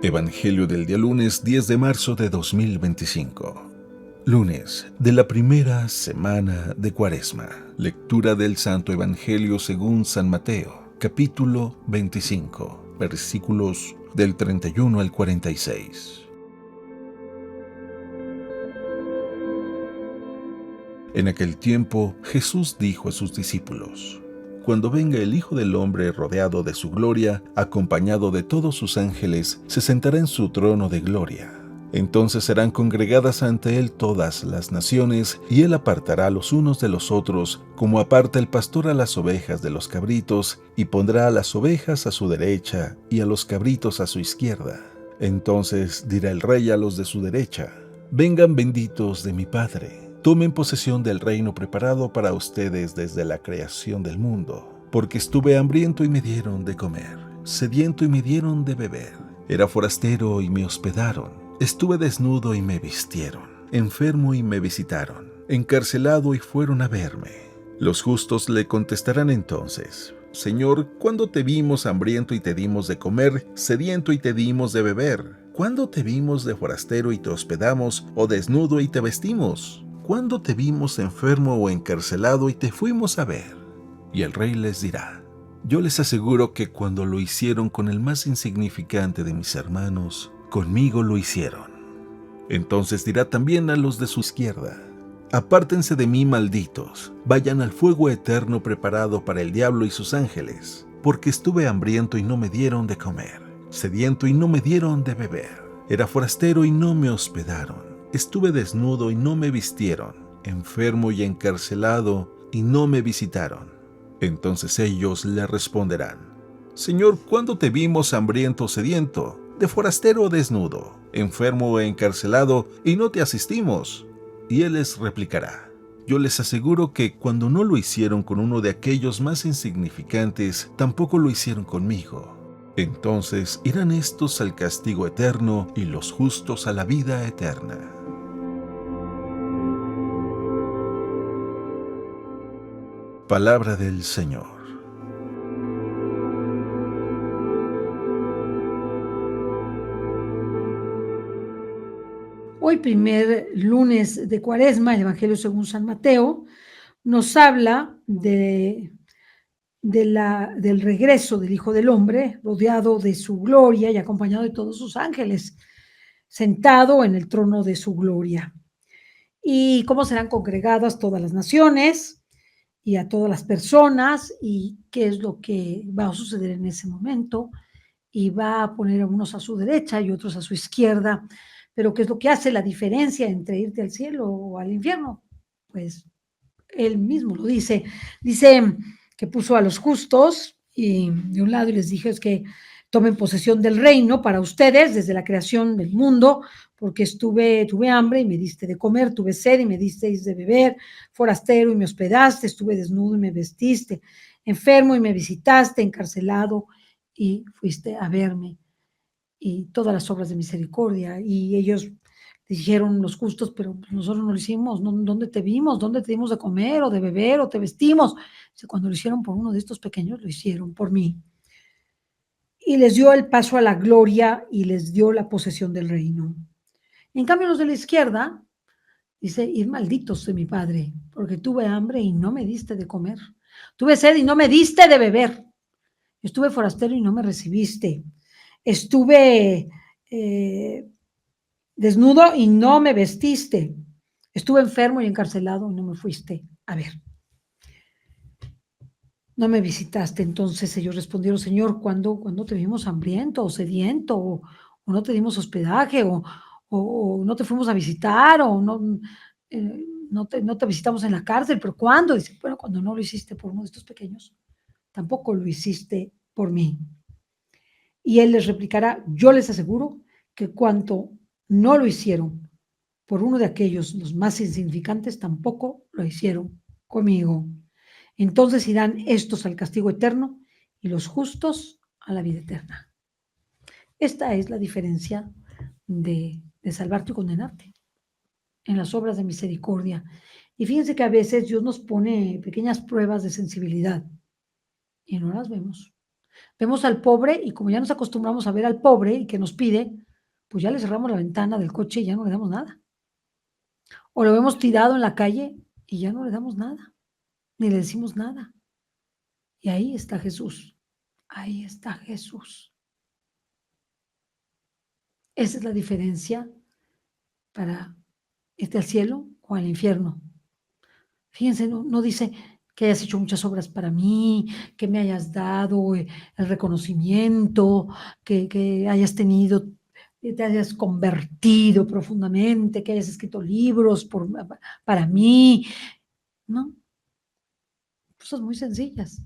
Evangelio del día lunes 10 de marzo de 2025. Lunes de la primera semana de Cuaresma. Lectura del Santo Evangelio según San Mateo, capítulo 25, versículos del 31 al 46. En aquel tiempo, Jesús dijo a sus discípulos: Cuando venga el Hijo del Hombre rodeado de su gloria, acompañado de todos sus ángeles, se sentará en su trono de gloria. Entonces serán congregadas ante él todas las naciones, y él apartará a los unos de los otros, como aparta el pastor a las ovejas de los cabritos, y pondrá a las ovejas a su derecha y a los cabritos a su izquierda. Entonces dirá el rey a los de su derecha: Vengan benditos de mi Padre. Tomen posesión del reino preparado para ustedes desde la creación del mundo, porque estuve hambriento y me dieron de comer, sediento y me dieron de beber, era forastero y me hospedaron, estuve desnudo y me vistieron, enfermo y me visitaron, encarcelado y fueron a verme. Los justos le contestarán entonces: Señor, ¿cuándo te vimos hambriento y te dimos de comer, sediento y te dimos de beber? ¿Cuándo te vimos de forastero y te hospedamos, o desnudo y te vestimos? ¿Cuándo te vimos enfermo o encarcelado y te fuimos a ver? Y el rey les dirá: Yo les aseguro que cuando lo hicieron con el más insignificante de mis hermanos, conmigo lo hicieron. Entonces dirá también a los de su izquierda: Apártense de mí, malditos, vayan al fuego eterno preparado para el diablo y sus ángeles, porque estuve hambriento y no me dieron de comer, sediento y no me dieron de beber, era forastero y no me hospedaron, estuve desnudo y no me vistieron, enfermo y encarcelado y no me visitaron. Entonces ellos le responderán: Señor, ¿cuándo te vimos hambriento o sediento, de forastero o desnudo, enfermo o encarcelado, y no te asistimos? Y él les replicará: Yo les aseguro que cuando no lo hicieron con uno de aquellos más insignificantes, tampoco lo hicieron conmigo. Entonces irán estos al castigo eterno y los justos a la vida eterna. Palabra del Señor. Hoy, primer lunes de Cuaresma, el Evangelio según San Mateo nos habla del regreso del Hijo del Hombre, rodeado de su gloria y acompañado de todos sus ángeles, sentado en el trono de su gloria. Y cómo serán congregadas todas las naciones y a todas las personas, y qué es lo que va a suceder en ese momento, y va a poner a unos a su derecha y otros a su izquierda. Pero ¿qué es lo que hace la diferencia entre irte al cielo o al infierno? Pues él mismo lo dice. Dice que puso a los justos y de un lado y les dije es que tomen posesión del reino para ustedes desde la creación del mundo, porque tuve hambre y me diste de comer, tuve sed y me disteis de beber, forastero y me hospedaste, estuve desnudo y me vestiste, enfermo y me visitaste, encarcelado y fuiste a verme, y todas las obras de misericordia. Y ellos dijeron, los justos, pero pues nosotros no lo hicimos, ¿dónde te vimos? ¿Dónde te dimos de comer o de beber o te vestimos? Dice, cuando lo hicieron por uno de estos pequeños, lo hicieron por mí. Y les dio el paso a la gloria y les dio la posesión del reino. En cambio, los de la izquierda, dice, id malditos de mi Padre, porque tuve hambre y no me diste de comer. Tuve sed y no me diste de beber. Estuve forastero y no me recibiste. Estuve desnudo y no me vestiste. Estuve enfermo y encarcelado y no me fuiste a ver. No me visitaste. Entonces ellos respondieron, Señor, ¿cuándo te vimos hambriento o sediento o no te dimos hospedaje o no te fuimos a visitar o no te visitamos en la cárcel? ¿Pero cuándo? Dice, bueno, cuando no lo hiciste por uno de estos pequeños, tampoco lo hiciste por mí. Y él les replicará, yo les aseguro que cuanto no lo hicieron por uno de aquellos, los más insignificantes, tampoco lo hicieron conmigo. Entonces irán estos al castigo eterno y los justos a la vida eterna. Esta es la diferencia de salvarte o condenarte en las obras de misericordia. Y fíjense que a veces Dios nos pone pequeñas pruebas de sensibilidad y no las vemos. Vemos al pobre y como ya nos acostumbramos a ver al pobre y que nos pide, pues ya le cerramos la ventana del coche y ya no le damos nada. O lo vemos tirado en la calle y ya no le damos nada, ni le decimos nada. Y ahí está Jesús. Ahí está Jesús. Esa es la diferencia para irte al cielo o al infierno. Fíjense, no dice que hayas hecho muchas obras para mí, que me hayas dado el reconocimiento, que hayas tenido, te hayas convertido profundamente, que hayas escrito libros para mí, ¿no? Cosas muy sencillas.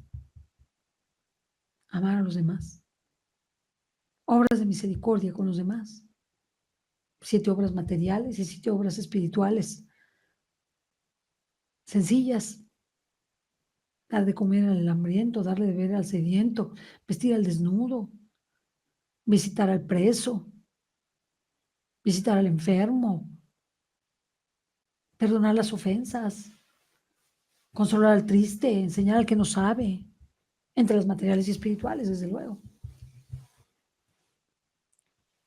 Amar a los demás. Obras de misericordia con los demás. 7 obras materiales y 7 obras espirituales. Sencillas. Dar de comer al hambriento, darle de beber al sediento, vestir al desnudo, visitar al preso, visitar al enfermo, perdonar las ofensas, consolar al triste, enseñar al que no sabe, entre las materiales y espirituales, desde luego.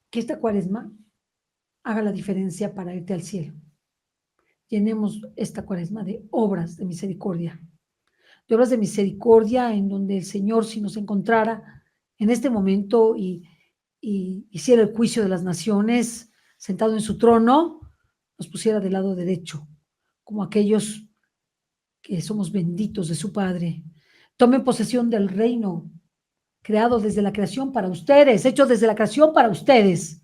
Que esta cuaresma haga la diferencia para irte al cielo. Llenemos esta cuaresma de obras de misericordia en donde el Señor, si nos encontrara en este momento y hiciera el juicio de las naciones, sentado en su trono, nos pusiera del lado derecho, como aquellos que somos benditos de su Padre. Tomen posesión del reino creado desde la creación para ustedes, hecho desde la creación para ustedes.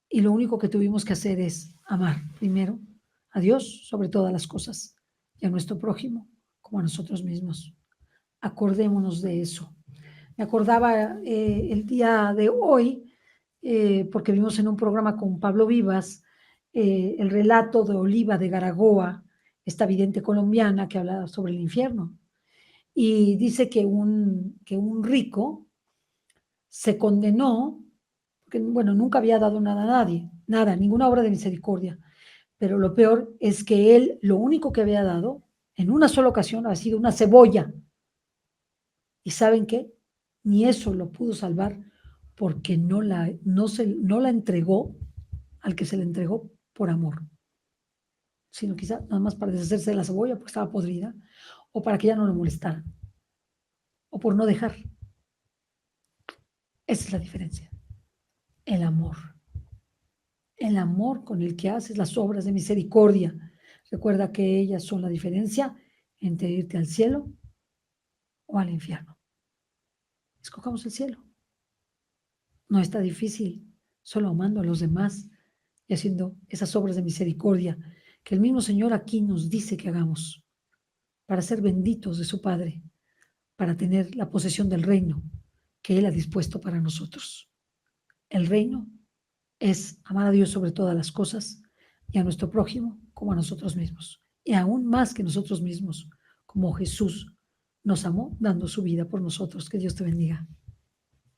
Y lo único que tuvimos que hacer es amar primero a Dios sobre todas las cosas y a nuestro prójimo como a nosotros mismos. Acordémonos de eso. Me acordaba el día de hoy, porque vimos en un programa con Pablo Vivas, el relato de Oliva de Garagoa, esta vidente colombiana que habla sobre el infierno. Y dice que un rico se condenó, que bueno, nunca había dado nada a nadie, nada, ninguna obra de misericordia. Pero lo peor es que él, lo único que había dado, en una sola ocasión, ha sido una cebolla. ¿Y saben qué? Ni eso lo pudo salvar porque no la entregó al que se le entregó por amor, sino quizá nada más para deshacerse de la cebolla porque estaba podrida, o para que ya no lo molestara, o por no dejar. Esa es la diferencia. El amor. El amor con el que haces las obras de misericordia. Recuerda que ellas son la diferencia entre irte al cielo o al infierno. Escojamos el cielo. No está difícil, solo amando a los demás y haciendo esas obras de misericordia que el mismo Señor aquí nos dice que hagamos para ser benditos de su Padre, para tener la posesión del reino que Él ha dispuesto para nosotros. El reino es amar a Dios sobre todas las cosas y a nuestro prójimo como a nosotros mismos. Y aún más que nosotros mismos, como Jesús nos amó dando su vida por nosotros. Que Dios te bendiga.